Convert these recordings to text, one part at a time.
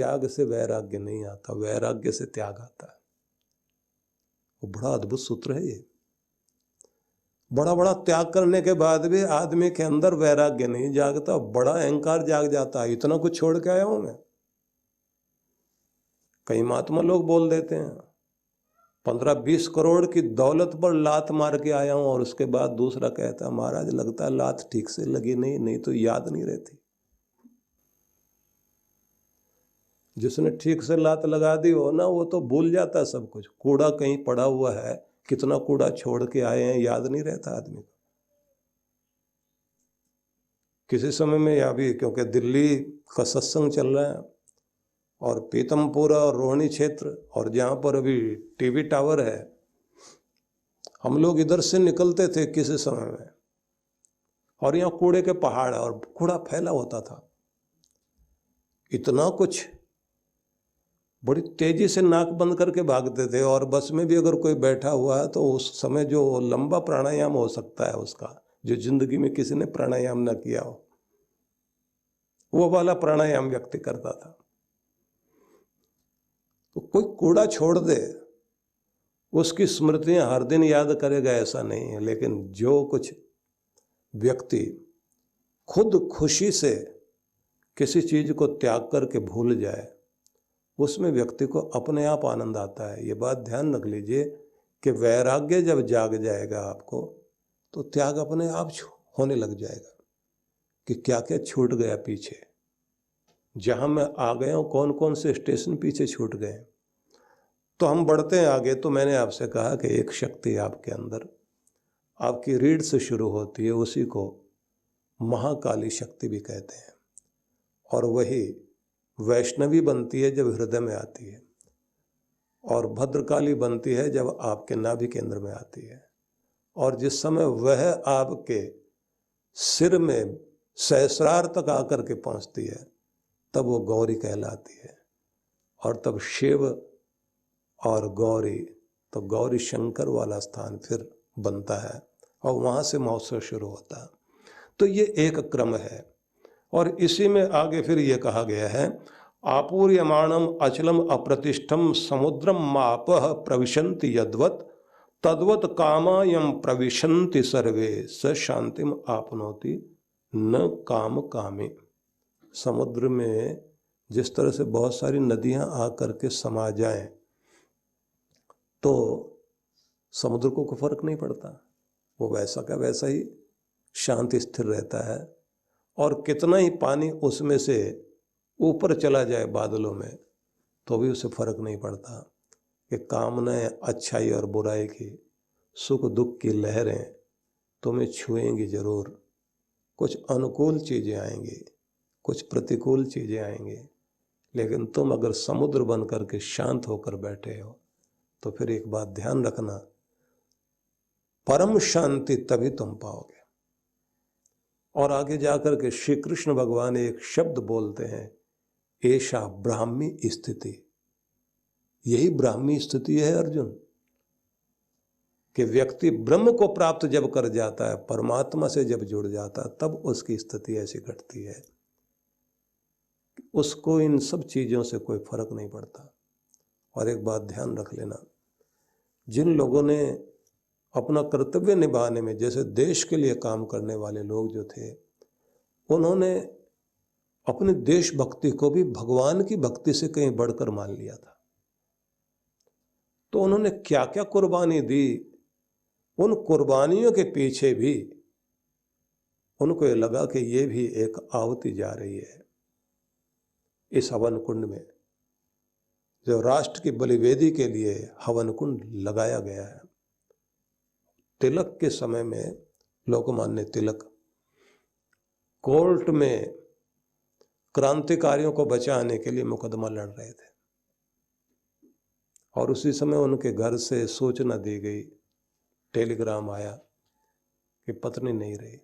त्याग से वैराग्य नहीं आता, वैराग्य से त्याग आता है। वो बड़ा अद्भुत सूत्र है ये। बड़ा बड़ा त्याग करने के बाद भी आदमी के अंदर वैराग्य नहीं जागता, बड़ा अहंकार जाग जाता है, इतना कुछ छोड़ के आया हूं मैं। कई महात्मा लोग बोल देते हैं 15-20 करोड़ की दौलत पर लात मार के आया हूं, और उसके बाद दूसरा कहता है महाराज लगता है लात ठीक से लगी नहीं तो याद नहीं रहती। जिसने ठीक से लात लगा दी हो ना, वो तो भूल जाता है सब कुछ। कूड़ा कहीं पड़ा हुआ है, कितना कूड़ा छोड़ के आए हैं याद नहीं रहता आदमी को। किसी समय में यहाँ भी, क्योंकि दिल्ली का सत्संग चल रहा है और पीतमपुरा और रोहिणी क्षेत्र, और जहाँ पर अभी टीवी टावर है, हम लोग इधर से निकलते थे किसी समय में, और यहाँ कूड़े के पहाड़ और कूड़ा फैला होता था। इतना कुछ, बड़ी तेजी से नाक बंद करके भागते थे। और बस में भी अगर कोई बैठा हुआ है तो उस समय जो लंबा प्राणायाम हो सकता है उसका, जो जिंदगी में किसी ने प्राणायाम ना किया हो, वो वाला प्राणायाम व्यक्ति करता था। तो कोई कूड़ा छोड़ दे, उसकी स्मृतियां हर दिन याद करेगा ऐसा नहीं है, लेकिन जो कुछ व्यक्ति खुद खुशी से किसी चीज को त्याग करके भूल जाए, उसमें व्यक्ति को अपने आप आनंद आता है। ये बात ध्यान रख लीजिए कि वैराग्य जब जाग जाएगा आपको, तो त्याग अपने आप होने लग जाएगा कि क्या क्या छूट गया पीछे। जहां मैं आ गया हूं, कौन कौन से स्टेशन पीछे छूट गए। तो हम बढ़ते हैं आगे। तो मैंने आपसे कहा कि एक शक्ति आपके अंदर, आपकी रीढ़ से शुरू होती है, उसी को महाकाली शक्ति भी कहते हैं, और वही वैष्णवी बनती है जब हृदय में आती है, और भद्रकाली बनती है जब आपके नाभि केंद्र में आती है, और जिस समय वह आपके सिर में सहस्रार तक आकर के पहुंचती है, तब वो गौरी कहलाती है। और तब शिव और गौरी, तो गौरी शंकर वाला स्थान फिर बनता है, और वहाँ से महोत्सव शुरू होता है। तो ये एक क्रम है। और इसी में आगे फिर ये कहा गया है, आपूर्यमाणम अचलम अप्रतिष्ठम समुद्रम मापः प्रविशन्ति यद्वत् तद्वत् कामायम प्रविशन्ति सर्वे स शांतिम आपनोति न काम कामे। समुद्र में जिस तरह से बहुत सारी नदियां आकर के समा जाएं, तो समुद्र को कोई फर्क नहीं पड़ता, वो वैसा का वैसा ही शांति स्थिर रहता है। और कितना ही पानी उसमें से ऊपर चला जाए बादलों में, तो भी उसे फर्क नहीं पड़ता कि कामनाएं अच्छाई और बुराई की, सुख दुख की लहरें तुम्हें छुएंगी जरूर। कुछ अनुकूल चीजें आएंगी, कुछ प्रतिकूल चीजें आएंगी, लेकिन तुम अगर समुद्र बन करके शांत होकर बैठे हो, तो फिर एक बात ध्यान रखना, परम शांति तभी तुम पाओगे। और आगे जाकर के श्री कृष्ण भगवान एक शब्द बोलते हैं, ऐशा ब्राह्मी स्थिति। यही ब्राह्मी स्थिति है अर्जुन, कि व्यक्ति ब्रह्म को प्राप्त जब कर जाता है, परमात्मा से जब जुड़ जाता है, तब उसकी स्थिति ऐसी घटती है, उसको इन सब चीजों से कोई फर्क नहीं पड़ता। और एक बात ध्यान रख लेना, जिन लोगों ने अपना कर्तव्य निभाने में, जैसे देश के लिए काम करने वाले लोग जो थे, उन्होंने अपने देशभक्ति को भी भगवान की भक्ति से कहीं बढ़कर मान लिया था। तो उन्होंने क्या क्या कुर्बानी दी, उन कुर्बानियों के पीछे भी उनको ये लगा कि ये भी एक आहुति जा रही है इस हवन कुंड में, जो राष्ट्र की बलिवेदी के लिए हवन कुंड लगाया गया है। तिलक के समय में लोकमान्य तिलक कोर्ट में क्रांतिकारियों को बचाने के लिए मुकदमा लड़ रहे थे, और उसी समय उनके घर से सूचना दी गई, टेलीग्राम आया कि पत्नी नहीं रही।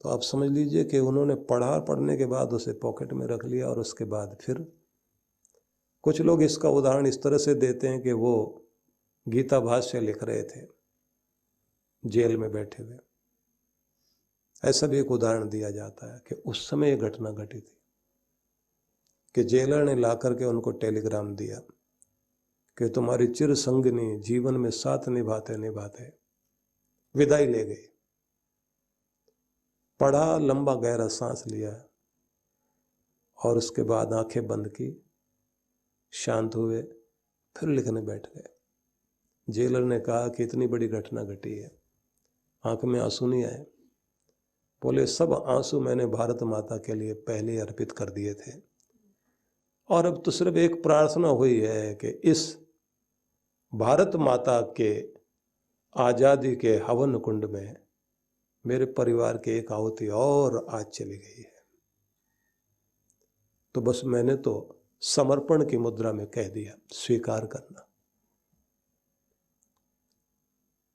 तो आप समझ लीजिए कि उन्होंने पढ़ने के बाद उसे पॉकेट में रख लिया, और उसके बाद फिर कुछ लोग इसका उदाहरण इस तरह से देते हैं कि वो गीता भाष्य लिख रहे थे जेल में बैठे हुए। ऐसा भी एक उदाहरण दिया जाता है कि उस समय ये घटना घटी थी। कि जेलर ने ला करके उनको टेलीग्राम दिया कि तुम्हारी चिर संगिनी जीवन में साथ निभाते निभाते विदाई ले गई। पढ़ा, लंबा गहरा सांस लिया और उसके बाद आंखें बंद की, शांत हुए, फिर लिखने बैठ गए। जेलर ने कहा कि इतनी बड़ी घटना घटी है, आंख में आंसू नहीं आए। बोले सब आंसू मैंने भारत माता के लिए पहले अर्पित कर दिए थे और अब तो सिर्फ एक प्रार्थना हुई है कि इस भारत माता के आज़ादी के हवन कुंड में मेरे परिवार की एक आहुति और आज चली गई है, तो बस मैंने तो समर्पण की मुद्रा में कह दिया, स्वीकार करना।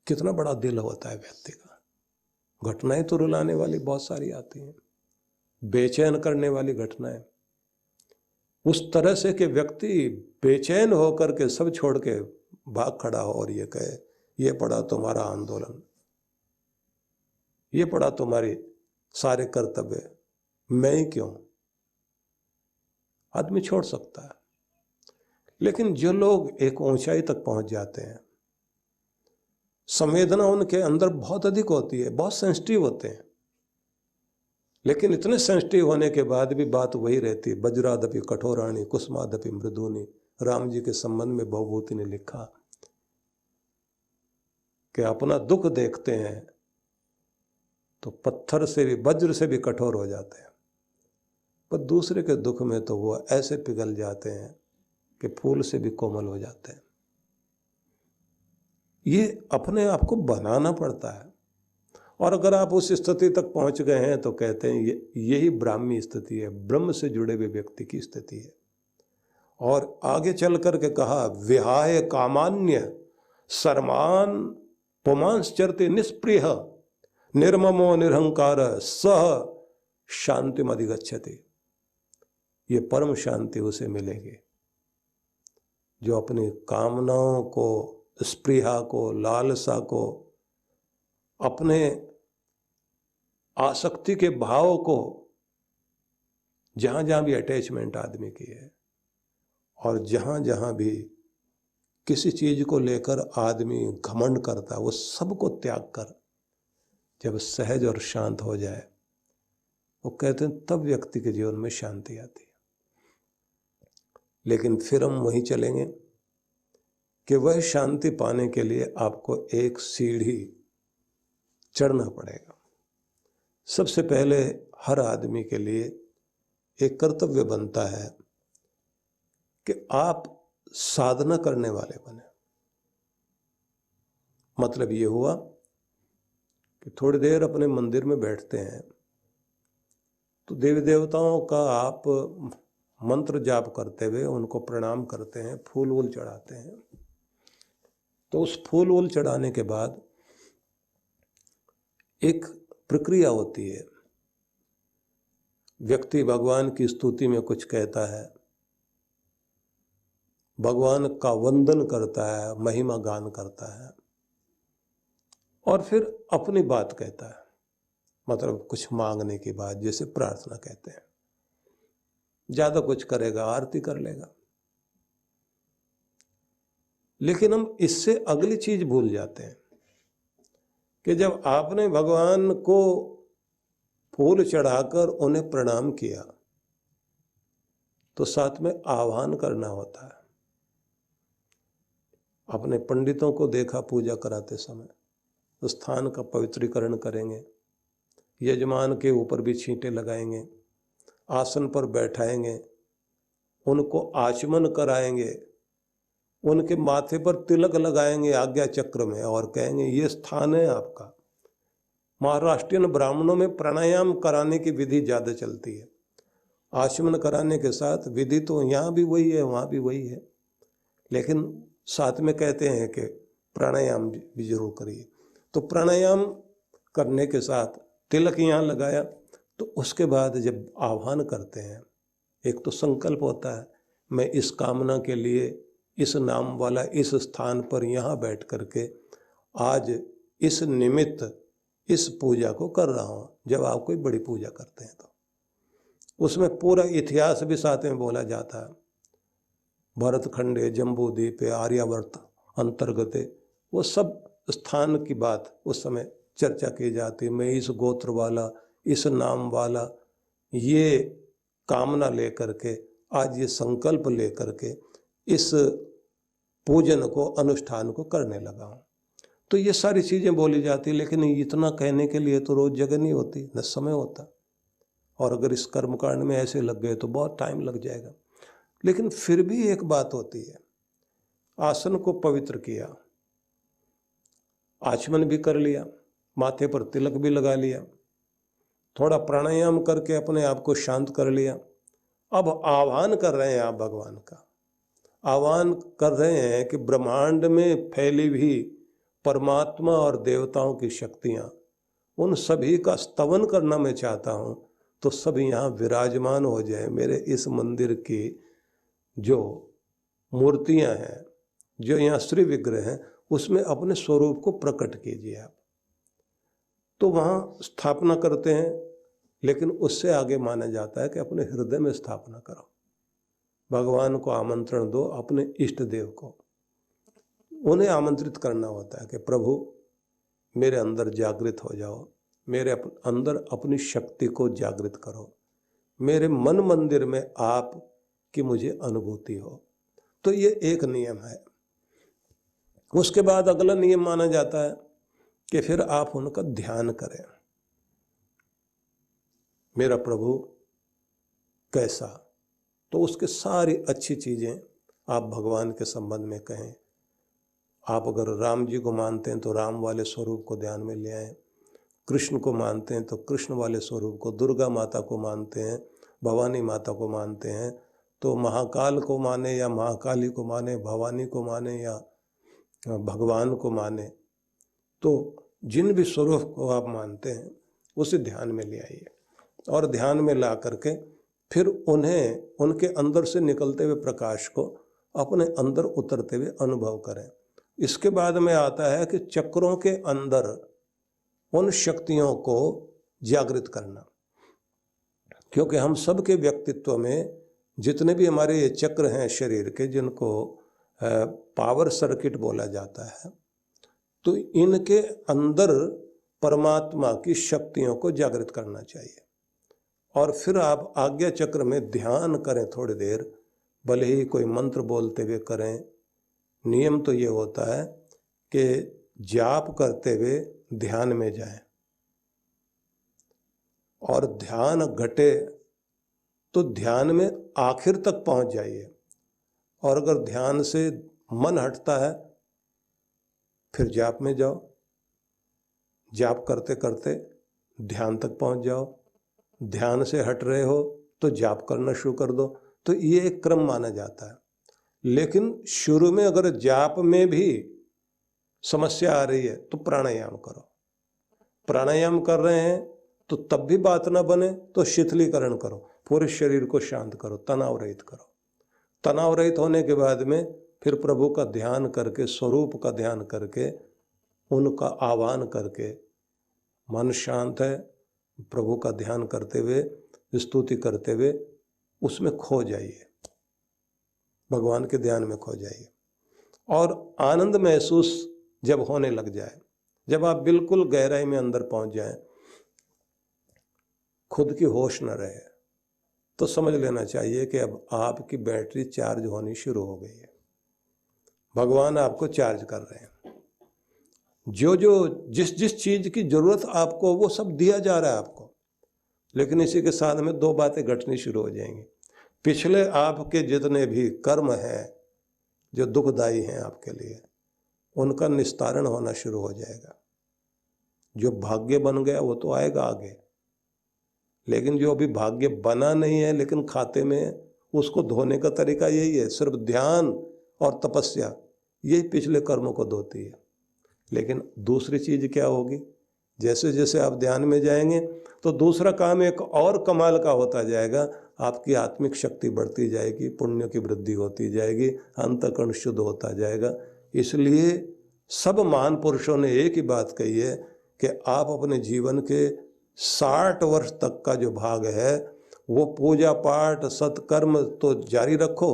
कितना बड़ा दिल होता है व्यक्ति का। घटनाएं तो रुलाने वाली बहुत सारी आती हैं, बेचैन करने वाली घटनाएं, उस तरह से कि व्यक्ति बेचैन होकर के सब छोड़ के भाग खड़ा हो और ये कहे ये पड़ा तुम्हारा आंदोलन, ये पड़ा तुम्हारे सारे कर्तव्य, मैं ही क्यों। आदमी छोड़ सकता है, लेकिन जो लोग एक ऊंचाई तक पहुंच जाते हैं, संवेदना उनके अंदर बहुत अधिक होती है, बहुत सेंसिटिव होते हैं, लेकिन इतने सेंसिटिव होने के बाद भी बात वही रहती है। वज्रादपि कठोराणि कुसुमादपि मृदूनि। राम जी के संबंध में भवभूति ने लिखा कि अपना दुख देखते हैं तो पत्थर से भी, वज्र से भी कठोर हो जाते हैं, पर दूसरे के दुख में तो वो ऐसे पिघल जाते हैं कि फूल से भी कोमल हो जाते हैं। ये अपने आप को बनाना पड़ता है, और अगर आप उस स्थिति तक पहुंच गए हैं तो कहते हैं यही ब्राह्मी स्थिति है, ब्रह्म से जुड़े हुए व्यक्ति की स्थिति है। और आगे चल करके कहा विहाय कामान्य सर्मान पुमांश्चरते निष्प्रिय निर्ममो निरहंकार सह शांतिम अधिगच्छति। ये परम शांति उसे मिलेगी जो अपनी कामनाओं को, स्पृहा को, लालसा को, अपने आसक्ति के भाव को, जहां जहां भी अटैचमेंट आदमी की है और जहां जहां भी किसी चीज को लेकर आदमी घमंड करता है, वो सबको त्याग कर जब सहज और शांत हो जाए, वो कहते हैं तब व्यक्ति के जीवन में शांति आती है। लेकिन फिर हम वहीं चलेंगे कि वह शांति पाने के लिए आपको एक सीढ़ी चढ़ना पड़ेगा। सबसे पहले हर आदमी के लिए एक कर्तव्य बनता है कि आप साधना करने वाले बने। मतलब ये हुआ कि थोड़ी देर अपने मंदिर में बैठते हैं तो देवी देवताओं का आप मंत्र जाप करते हुए उनको प्रणाम करते हैं, फूल वूल चढ़ाते हैं। तो उस फूल वूल चढ़ाने के बाद एक प्रक्रिया होती है। व्यक्ति भगवान की स्तुति में कुछ कहता है, भगवान का वंदन करता है, महिमा गान करता है और फिर अपनी बात कहता है, मतलब कुछ मांगने की बात, जैसे प्रार्थना कहते हैं। ज्यादा कुछ करेगा, आरती कर लेगा। लेकिन हम इससे अगली चीज भूल जाते हैं कि जब आपने भगवान को फूल चढ़ाकर उन्हें प्रणाम किया तो साथ में आह्वान करना होता है। अपने पंडितों को देखा पूजा कराते समय, स्थान का पवित्रीकरण करेंगे, यजमान के ऊपर भी छींटे लगाएंगे, आसन पर बैठाएंगे, उनको आचमन कराएंगे, उनके माथे पर तिलक लगाएंगे आज्ञा चक्र में और कहेंगे ये स्थान है आपका। महाराष्ट्रियन ब्राह्मणों में प्राणायाम कराने की विधि ज़्यादा चलती है। आचमन कराने के साथ विधि तो यहाँ भी वही है, वहाँ भी वही है, लेकिन साथ में कहते हैं कि प्राणायाम भी जरूर करिए। तो प्राणायाम करने के साथ तिलक यहाँ लगाया, तो उसके बाद जब आह्वान करते हैं, एक तो संकल्प होता है, मैं इस कामना के लिए इस नाम वाला इस स्थान पर यहाँ बैठ करके आज इस निमित्त इस पूजा को कर रहा हूँ। जब आप कोई बड़ी पूजा करते हैं तो उसमें पूरा इतिहास भी साथ में बोला जाता है। भरतखंडे, जम्बूद्वीपे, आर्यावर्त अंतर्गते, वो सब स्थान की बात उस समय चर्चा की जाती। मैं इस गोत्र वाला, इस नाम वाला, ये कामना लेकर के, आज ये संकल्प लेकर के इस पूजन को, अनुष्ठान को करने लगा हूँ। तो ये सारी चीज़ें बोली जाती, लेकिन इतना कहने के लिए तो रोज़ जगह नहीं होती, न समय होता। और अगर इस कर्मकांड में ऐसे लग गए तो बहुत टाइम लग जाएगा। लेकिन फिर भी एक बात होती है, आसन को पवित्र किया, आचमन भी कर लिया, माथे पर तिलक भी लगा लिया, थोड़ा प्राणायाम करके अपने आप को शांत कर लिया। अब आह्वान कर रहे हैं आप भगवान का, आह्वान कर रहे हैं कि ब्रह्मांड में फैली हुई परमात्मा और देवताओं की शक्तियाँ, उन सभी का स्तवन करना मैं चाहता हूँ। तो सब यहाँ विराजमान हो जाए। मेरे इस मंदिर की जो मूर्तियाँ हैं, जो यहाँ श्री विग्रह हैं, उसमें अपने स्वरूप को प्रकट कीजिए आप। तो वहाँ स्थापना करते हैं, लेकिन उससे आगे माना जाता है कि अपने हृदय में स्थापना करो। भगवान को आमंत्रण दो, अपने इष्ट देव को, उन्हें आमंत्रित करना होता है कि प्रभु मेरे अंदर जागृत हो जाओ, मेरे अंदर अपनी शक्ति को जागृत करो, मेरे मन मंदिर में आप की मुझे अनुभूति हो। तो ये एक नियम है। उसके बाद अगला नियम माना जाता है कि फिर आप उनका ध्यान करें। मेरा प्रभु कैसा, तो उसके सारी अच्छी चीज़ें आप भगवान के संबंध में कहें। आप अगर राम जी को मानते हैं तो राम वाले स्वरूप को ध्यान में ले आएं, कृष्ण को मानते हैं तो कृष्ण वाले स्वरूप को, दुर्गा माता को मानते हैं, भवानी माता को मानते हैं तो महाकाल को माने या महाकाली को माने, भवानी को माने या भगवान को माने, तो जिन भी स्वरूप को आप मानते हैं उसे ध्यान में ले आइए। और ध्यान में ला करके फिर उन्हें, उनके अंदर से निकलते हुए प्रकाश को अपने अंदर उतरते हुए अनुभव करें। इसके बाद में आता है कि चक्रों के अंदर उन शक्तियों को जागृत करना। क्योंकि हम सब के व्यक्तित्व में जितने भी हमारे ये चक्र हैं शरीर के, जिनको पावर सर्किट बोला जाता है, तो इनके अंदर परमात्मा की शक्तियों को जागृत करना चाहिए। और फिर आप आज्ञा चक्र में ध्यान करें थोड़ी देर, भले ही कोई मंत्र बोलते हुए करें। नियम तो ये होता है कि जाप करते हुए ध्यान में जाएं, और ध्यान घटे तो ध्यान में आखिर तक पहुंच जाइए। और अगर ध्यान से मन हटता है फिर जाप में जाओ, जाप करते करते ध्यान तक पहुंच जाओ, ध्यान से हट रहे हो तो जाप करना शुरू कर दो। तो ये एक क्रम माना जाता है। लेकिन शुरू में अगर जाप में भी समस्या आ रही है तो प्राणायाम करो। प्राणायाम कर रहे हैं तो तब भी बात ना बने तो शिथिलीकरण करो, पूरे शरीर को शांत करो, तनाव रहित करो। तनाव रहित होने के बाद में फिर प्रभु का ध्यान करके, स्वरूप का ध्यान करके, उनका आह्वान करके, मन शांत है, प्रभु का ध्यान करते हुए, स्तुति करते हुए उसमें खो जाइए, भगवान के ध्यान में खो जाइए। और आनंद महसूस जब होने लग जाए, जब आप बिल्कुल गहराई में अंदर पहुंच जाएं, खुद की होश न रहे, तो समझ लेना चाहिए कि अब आपकी बैटरी चार्ज होनी शुरू हो गई है। भगवान आपको चार्ज कर रहे हैं। जो जो जिस जिस चीज़ की ज़रूरत आपको, वो सब दिया जा रहा है आपको। लेकिन इसी के साथ में दो बातें घटनी शुरू हो जाएंगी। पिछले आपके जितने भी कर्म हैं जो दुखदायी हैं आपके लिए, उनका निस्तारण होना शुरू हो जाएगा। जो भाग्य बन गया वो तो आएगा आगे, लेकिन जो अभी भाग्य बना नहीं है लेकिन खाते में है, उसको धोने का तरीका यही है, सिर्फ ध्यान और तपस्या, यही पिछले कर्मों को धोती है। लेकिन दूसरी चीज़ क्या होगी, जैसे जैसे आप ध्यान में जाएंगे तो दूसरा काम एक और कमाल का होता जाएगा। आपकी आत्मिक शक्ति बढ़ती जाएगी, पुण्य की वृद्धि होती जाएगी, अंतःकरण शुद्ध होता जाएगा। इसलिए सब महान पुरुषों ने एक ही बात कही है कि आप अपने जीवन के 60 वर्ष तक का जो भाग है वो पूजा पाठ सत्कर्म तो जारी रखो,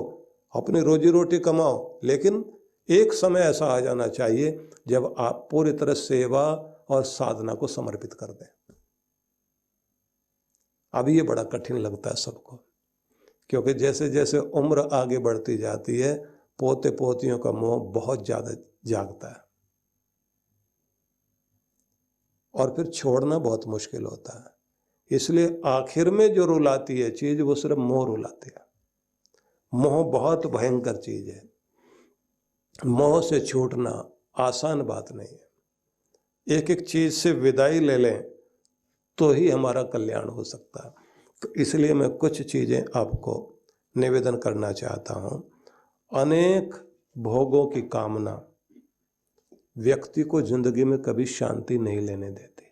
अपनी रोजी रोटी कमाओ, लेकिन एक समय ऐसा आ जाना चाहिए जब आप पूरी तरह सेवा और साधना को समर्पित कर दें। अब ये बड़ा कठिन लगता है सबको, क्योंकि जैसे जैसे उम्र आगे बढ़ती जाती है पोते पोतियों का मोह बहुत ज़्यादा जागता है और फिर छोड़ना बहुत मुश्किल होता है। इसलिए आखिर में जो रुलाती है चीज़ वो सिर्फ मोह रुलाती है। मोह बहुत भयंकर चीज़ है। मोह से छूटना आसान बात नहीं है। एक एक चीज़ से विदाई ले लें तो ही हमारा कल्याण हो सकता है। तो इसलिए मैं कुछ चीज़ें आपको निवेदन करना चाहता हूँ। अनेक भोगों की कामना व्यक्ति को जिंदगी में कभी शांति नहीं लेने देती।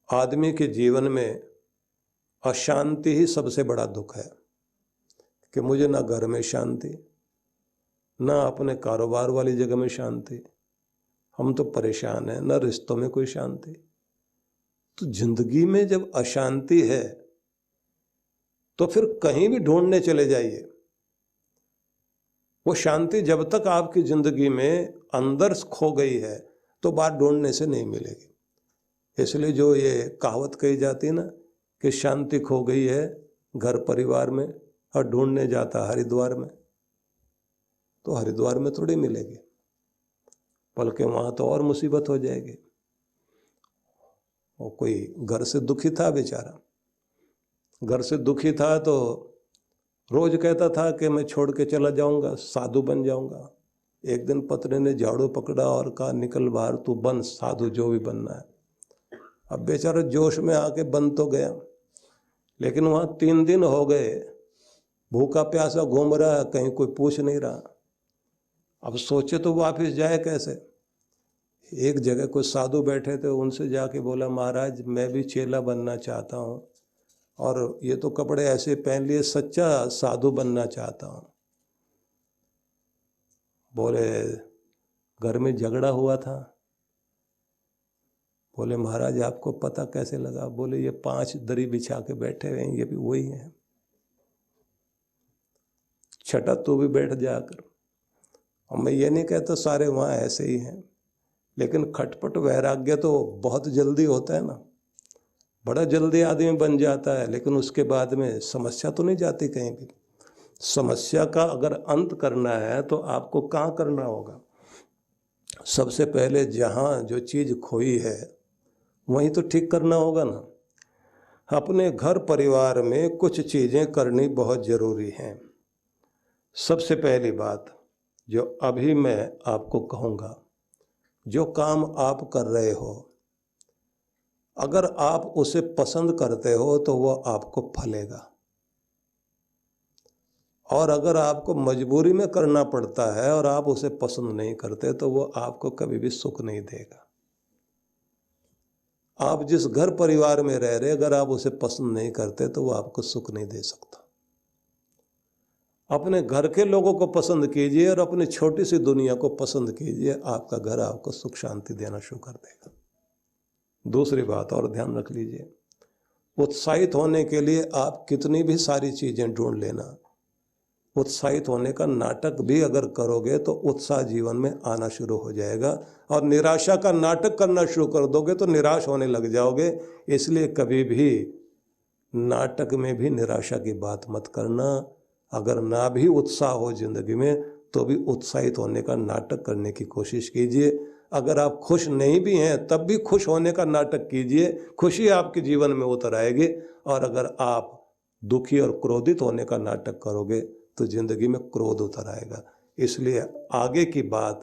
आदमी के जीवन में अशांति ही सबसे बड़ा दुख है कि मुझे ना घर में शांति, ना अपने कारोबार वाली जगह में शांति, हम तो परेशान हैं, ना रिश्तों में कोई शांति। तो जिंदगी में जब अशांति है तो फिर कहीं भी ढूंढने चले जाइए, वो शांति जब तक आपकी जिंदगी में अंदर खो गई है तो बाहर ढूंढने से नहीं मिलेगी। इसलिए जो ये कहावत कही जाती है ना कि शांति खो गई है घर परिवार में और ढूंढने जाता हरिद्वार में, तो हरिद्वार में थोड़ी मिलेगी, बल्कि वहाँ तो और मुसीबत हो जाएगी। और कोई घर से दुखी था बेचारा, घर से दुखी था तो रोज कहता था कि मैं छोड़ के चला जाऊंगा, साधु बन जाऊंगा। एक दिन पत्नी ने झाड़ू पकड़ा और कहा निकल बाहर, तू बन साधु जो भी बनना है। अब बेचारा जोश में आके बन तो गया, लेकिन वहाँ 3 दिन हो गए भूखा प्यासा घूम रहा है, कहीं कोई पूछ नहीं रहा। अब सोचे तो वापस जाए कैसे। एक जगह कोई साधु बैठे थे, उनसे जाके बोला महाराज मैं भी चेला बनना चाहता हूँ और ये तो कपड़े ऐसे पहन लिए, सच्चा साधु बनना चाहता हूँ। बोले घर में झगड़ा हुआ था। बोले महाराज आपको पता कैसे लगा? बोले ये 5 दरी बिछा के बैठे हुए हैं, ये भी वही हैं। छठा तू भी बैठ जाकर। और मैं ये नहीं कहता सारे वहाँ ऐसे ही हैं, लेकिन खटपट वैराग्य तो बहुत जल्दी होता है ना, बड़ा जल्दी आदमी बन जाता है, लेकिन उसके बाद में समस्या तो नहीं जाती कहीं भी। समस्या का अगर अंत करना है तो आपको कहाँ करना होगा? सबसे पहले जहाँ जो चीज़ खोई है वहीं तो ठीक करना होगा ना। अपने घर परिवार में कुछ चीज़ें करनी बहुत ज़रूरी हैं। सबसे पहली बात जो अभी मैं आपको कहूँगा, जो काम आप कर रहे हो अगर आप उसे पसंद करते हो तो वो आपको फलेगा, और अगर आपको मजबूरी में करना पड़ता है और आप उसे पसंद नहीं करते तो वो आपको कभी भी सुख नहीं देगा। आप जिस घर परिवार में रह रहे अगर आप उसे पसंद नहीं करते तो वो आपको सुख नहीं दे सकता। अपने घर के लोगों को पसंद कीजिए और अपनी छोटी सी दुनिया को पसंद कीजिए, आपका घर आपको सुख शांति देना शुरू कर देगा। दूसरी बात और ध्यान रख लीजिए, उत्साहित होने के लिए आप कितनी भी सारी चीज़ें ढूंढ लेना, उत्साहित होने का नाटक भी अगर करोगे तो उत्साह जीवन में आना शुरू हो जाएगा, और निराशा का नाटक करना शुरू कर दोगे तो निराश होने लग जाओगे। इसलिए कभी भी नाटक में भी निराशा की बात मत करना। अगर ना भी उत्साह हो जिंदगी में तो भी उत्साहित होने का नाटक करने की कोशिश कीजिए। अगर आप खुश नहीं भी हैं तब भी खुश होने का नाटक कीजिए, खुशी आपके जीवन में उतर आएगी। और अगर आप दुखी और क्रोधित होने का नाटक करोगे तो जिंदगी में क्रोध उतर आएगा। इसलिए आगे की बात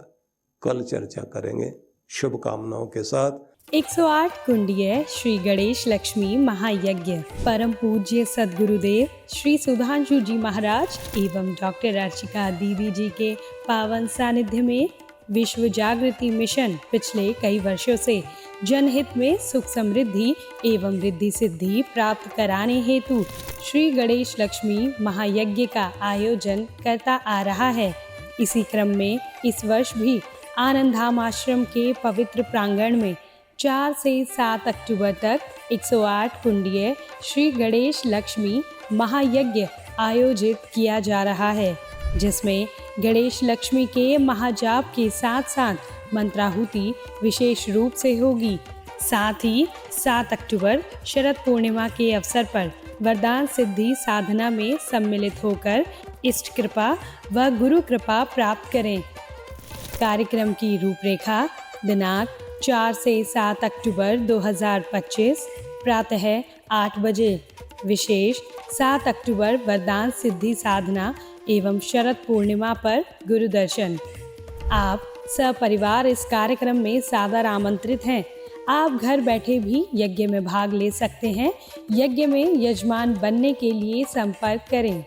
कल चर्चा करेंगे। शुभकामनाओं के साथ 108 कुंडीय श्री गणेश लक्ष्मी महायज्ञ परम पूज्य सद्गुरुदेव श्री सुधांशु जी महाराज एवं डॉक्टर अर्चिका दीदी जी के पावन सानिध्य में विश्व जागृति मिशन पिछले कई वर्षों से जनहित में सुख समृद्धि एवं रिद्धि सिद्धि प्राप्त कराने हेतु श्री गणेश लक्ष्मी महायज्ञ का आयोजन करता आ रहा है। इसी क्रम में इस वर्ष भी आनंद धाम आश्रम के पवित्र प्रांगण में 4 से 7 अक्टूबर तक 108 कुंडीय श्री गणेश लक्ष्मी महायज्ञ आयोजित किया जा रहा है, जिसमें गणेश लक्ष्मी के महाजाप के साथ साथ मंत्राहुति विशेष रूप से होगी। साथ ही 7 अक्टूबर शरद पूर्णिमा के अवसर पर वरदान सिद्धि साधना में सम्मिलित होकर इष्ट कृपा व गुरु कृपा प्राप्त करें। कार्यक्रम की रूपरेखा दिनांक 4 से 7 अक्टूबर 2025 प्रातः 8 बजे। विशेष 7 अक्टूबर वरदान सिद्धि साधना एवं शरद पूर्णिमा पर गुरु दर्शन। आप सपरिवार इस कार्यक्रम में सादर आमंत्रित हैं। आप घर बैठे भी यज्ञ में भाग ले सकते हैं। यज्ञ में यजमान बनने के लिए संपर्क करें।